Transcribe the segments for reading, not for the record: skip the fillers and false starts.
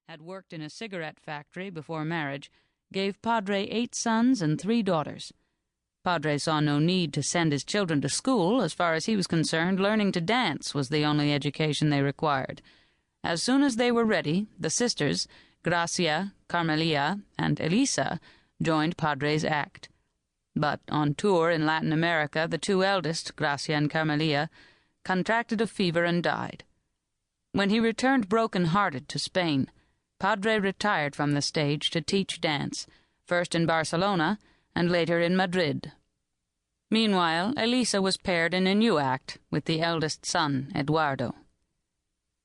had worked in a cigarette factory before marriage, gave Padre 8 sons and 3 daughters. Padre saw no need to send his children to school. As far as he was concerned, learning to dance was the only education they required. As soon as they were ready, the sisters, Gracia, Carmelia, and Elisa, joined Padre's act. But on tour in Latin America, the 2 eldest, Gracia and Carmelia, contracted a fever and died. When he returned broken-hearted to Spain, Padre retired from the stage to teach dance, first in Barcelona and later in Madrid. Meanwhile, Elisa was paired in a new act with the eldest son, Eduardo.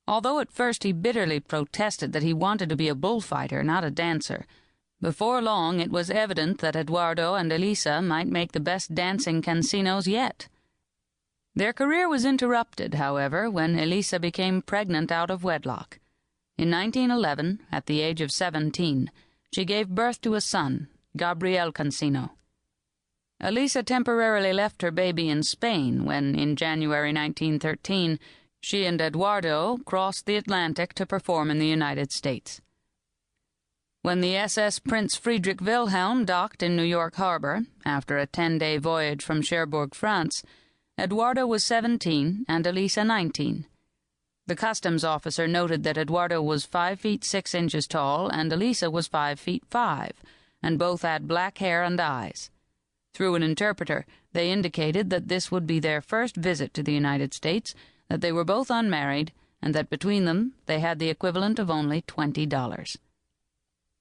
Although at first he bitterly protested that he wanted to be a bullfighter, not a dancer, before long it was evident that Eduardo and Elisa might make the best dancing cansinos yet. Their career was interrupted, however, when Elisa became pregnant out of wedlock. In 1911, at the age of 17, she gave birth to a son, Gabriel Cansino. Elisa temporarily left her baby in Spain when, in January 1913, she and Eduardo crossed the Atlantic to perform in the United States. When the SS Prince Friedrich Wilhelm docked in New York Harbor, after a 10-day voyage from Cherbourg, France, Eduardo was 17 and Elisa 19. The customs officer noted that Eduardo was 5 feet 6 inches tall and Elisa was 5 feet 5, and both had black hair and eyes. Through an interpreter, they indicated that this would be their first visit to the United States, that they were both unmarried, and that between them they had the equivalent of only $20.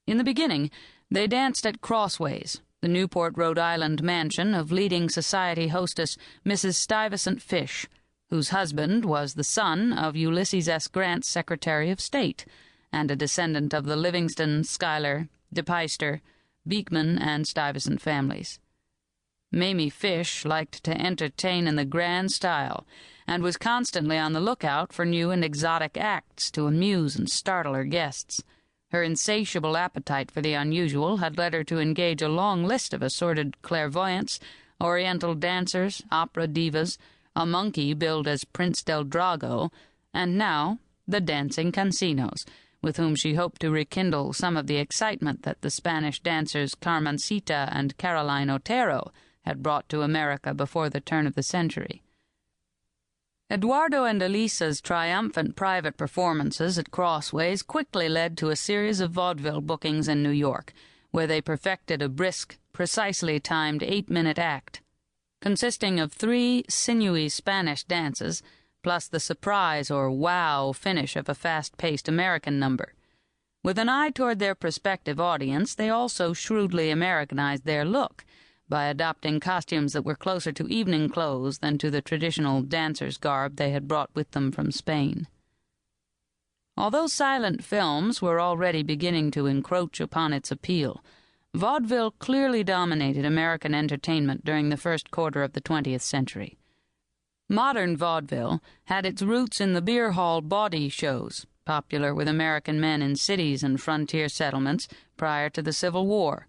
In the beginning, they danced at Crossways, the Newport, Rhode Island mansion of leading society hostess Mrs. Stuyvesant Fish, whose husband was the son of Ulysses S. Grant's Secretary of State, and a descendant of the Livingston, Schuyler, De Peyster, Beekman, and Stuyvesant families. Mamie Fish liked to entertain in the grand style, and was constantly on the lookout for new and exotic acts to amuse and startle her guests. Her insatiable appetite for the unusual had led her to engage a long list of assorted clairvoyants, oriental dancers, opera divas, a monkey billed as Prince del Drago, and now the dancing cansinos, with whom she hoped to rekindle some of the excitement that the Spanish dancers Carmencita and Caroline Otero had brought to America before the turn of the century. Eduardo and Elisa's triumphant private performances at Crossways quickly led to a series of vaudeville bookings in New York, where they perfected a brisk, precisely timed 8-minute act, consisting of 3 sinewy Spanish dances, plus the surprise or wow finish of a fast-paced American number. With an eye toward their prospective audience, they also shrewdly Americanized their look, by adopting costumes that were closer to evening clothes than to the traditional dancer's garb they had brought with them from Spain. Although silent films were already beginning to encroach upon its appeal, vaudeville clearly dominated American entertainment during the first quarter of the 20th century. Modern vaudeville had its roots in the beer hall bawdy shows, popular with American men in cities and frontier settlements prior to the Civil War.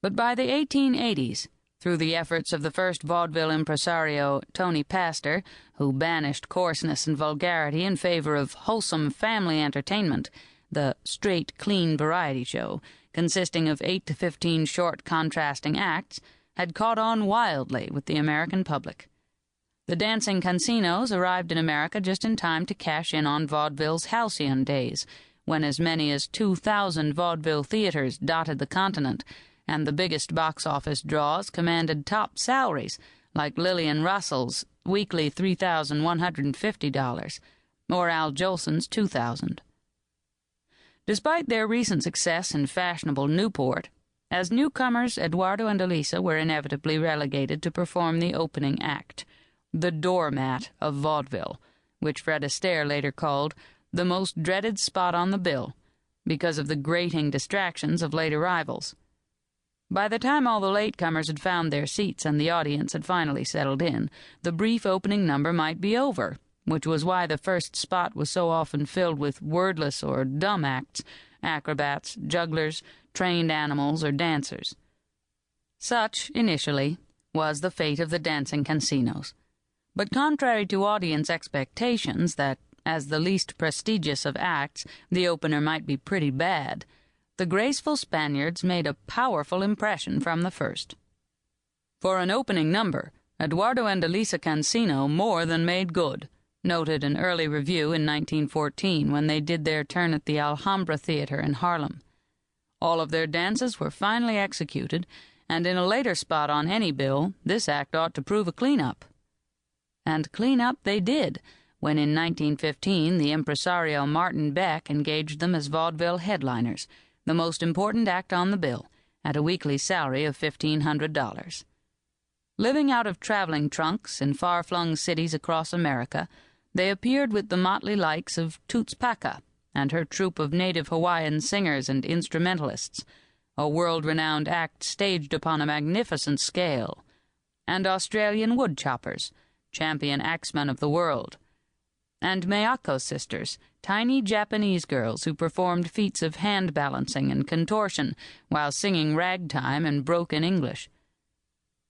But by the 1880s, through the efforts of the first vaudeville impresario, Tony Pastor, who banished coarseness and vulgarity in favor of wholesome family entertainment, the straight, clean variety show, consisting of 8 to 15 short contrasting acts, had caught on wildly with the American public. The dancing cansinos arrived in America just in time to cash in on vaudeville's halcyon days, when as many as 2,000 vaudeville theaters dotted the continent, and the biggest box office draws commanded top salaries, like Lillian Russell's weekly $3,150, or Al Jolson's $2,000. Despite their recent success in fashionable Newport, as newcomers Eduardo and Elisa were inevitably relegated to perform the opening act, the doormat of vaudeville, which Fred Astaire later called the most dreaded spot on the bill, because of the grating distractions of late arrivals. By the time all the latecomers had found their seats and the audience had finally settled in, the brief opening number might be over, which was why the first spot was so often filled with wordless or dumb acts, acrobats, jugglers, trained animals, or dancers. Such, initially, was the fate of the dancing cansinos. But contrary to audience expectations that, As the least prestigious of acts, the opener might be pretty bad. The graceful Spaniards made a powerful impression from the first. For an opening number, Eduardo and Elisa Cancino more than made good, noted an early review in 1914 when they did their turn at the Alhambra Theater in Harlem. All of their dances were finely executed, and in a later spot on any bill, this act ought to prove a clean-up. And clean-up they did, when in 1915 the impresario Martin Beck engaged them as vaudeville headliners, the most important act on the bill, at a weekly salary of $1,500. Living out of traveling trunks in far-flung cities across America, they appeared with the motley likes of Toots Packa and her troupe of native Hawaiian singers and instrumentalists, a world-renowned act staged upon a magnificent scale, and Australian woodchoppers, champion axemen of the world, and Miyako sisters, tiny Japanese girls who performed feats of hand-balancing and contortion while singing ragtime and broken English.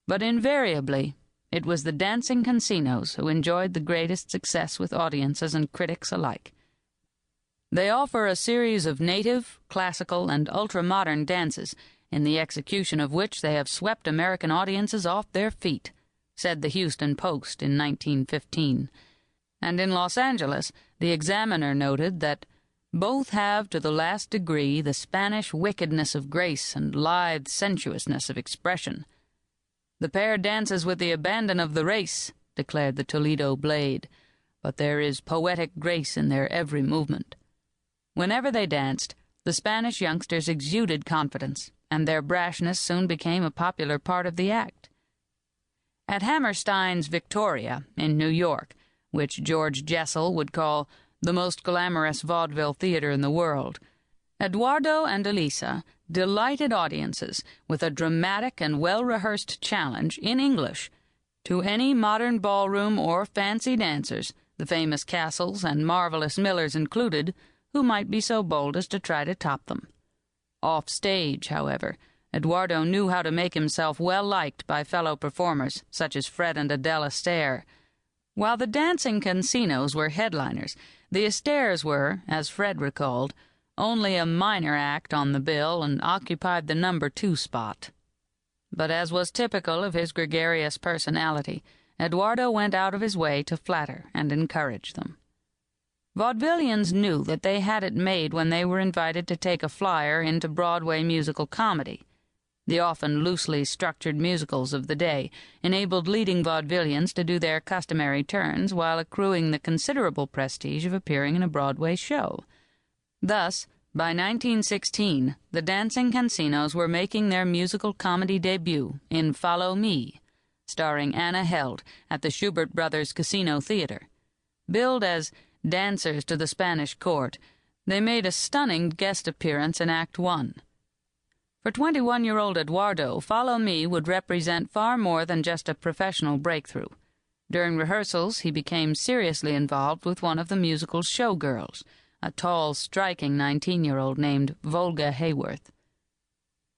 But invariably, it was the dancing Cancinos who enjoyed the greatest success with audiences and critics alike. They offer a series of native, classical, and ultra-modern dances, in the execution of which they have swept American audiences off their feet, said the Houston Post in 1915. And in Los Angeles, the Examiner noted that both have to the last degree the Spanish wickedness of grace and lithe sensuousness of expression. The pair dances with the abandon of the race, declared the Toledo Blade, but there is poetic grace in their every movement. Whenever they danced, the Spanish youngsters exuded confidence, and their brashness soon became a popular part of the act. At Hammerstein's Victoria, in New York, which George Jessel would call the most glamorous vaudeville theater in the world, Eduardo and Elisa delighted audiences with a dramatic and well-rehearsed challenge in English to any modern ballroom or fancy dancers, the famous Castles and marvelous Millers included, who might be so bold as to try to top them. Off stage, however, Eduardo knew how to make himself well-liked by fellow performers such as Fred and Adele Astaire. While the dancing Cancinos were headliners, the Astaires were, as Fred recalled, only a minor act on the bill and occupied the number 2 spot. But as was typical of his gregarious personality, Eduardo went out of his way to flatter and encourage them. Vaudevillians knew that they had it made when they were invited to take a flyer into Broadway musical comedy. The often loosely structured musicals of the day enabled leading vaudevillians to do their customary turns while accruing the considerable prestige of appearing in a Broadway show. Thus, by 1916, the dancing Cancinos were making their musical comedy debut in Follow Me, starring Anna Held at the Schubert Brothers Casino Theater. Billed as dancers to the Spanish court, they made a stunning guest appearance in Act 1. For 21-year-old Eduardo, Follow Me would represent far more than just a professional breakthrough. During rehearsals, he became seriously involved with one of the musical's showgirls, a tall, striking 19-year-old named Volga Hayworth.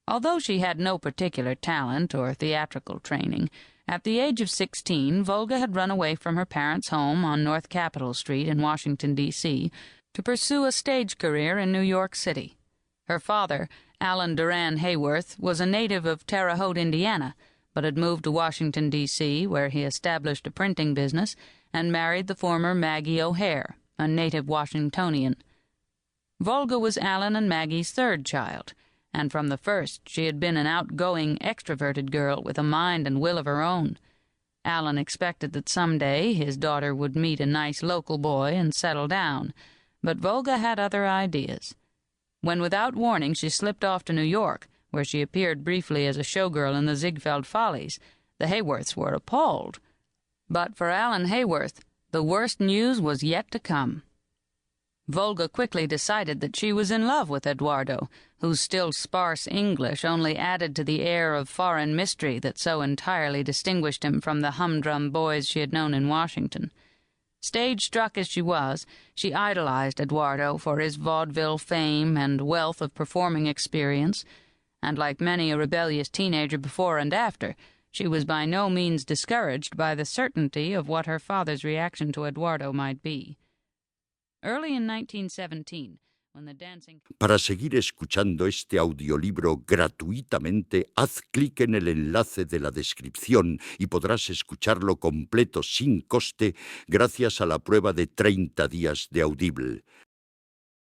Although she had no particular talent or theatrical training, at the age of 16, Volga had run away from her parents' home on North Capitol Street in Washington, D.C., to pursue a stage career in New York City. Her father, Alan Duran Hayworth, was a native of Terre Haute, Indiana, but had moved to Washington, D.C., where he established a printing business and married the former Maggie O'Hare, a native Washingtonian. Volga was Alan and Maggie's third child, and from the first she had been an outgoing, extroverted girl with a mind and will of her own. Alan expected that someday his daughter would meet a nice local boy and settle down, but Volga had other ideas. When without warning she slipped off to New York, where she appeared briefly as a showgirl in the Ziegfeld Follies, the Hayworths were appalled. But for Alan Hayworth, the worst news was yet to come. Volga quickly decided that she was in love with Eduardo, whose still sparse English only added to the air of foreign mystery that so entirely distinguished him from the humdrum boys she had known in Washington. Stage-struck as she was, she idolized Eduardo for his vaudeville fame and wealth of performing experience, and like many a rebellious teenager before and after, she was by no means discouraged by the certainty of what her father's reaction to Eduardo might be. Early in 1917, when the dancing... Para seguir escuchando este audiolibro gratuitamente, haz clic en el enlace de la descripción y podrás escucharlo completo sin coste gracias a la prueba de 30 días de Audible.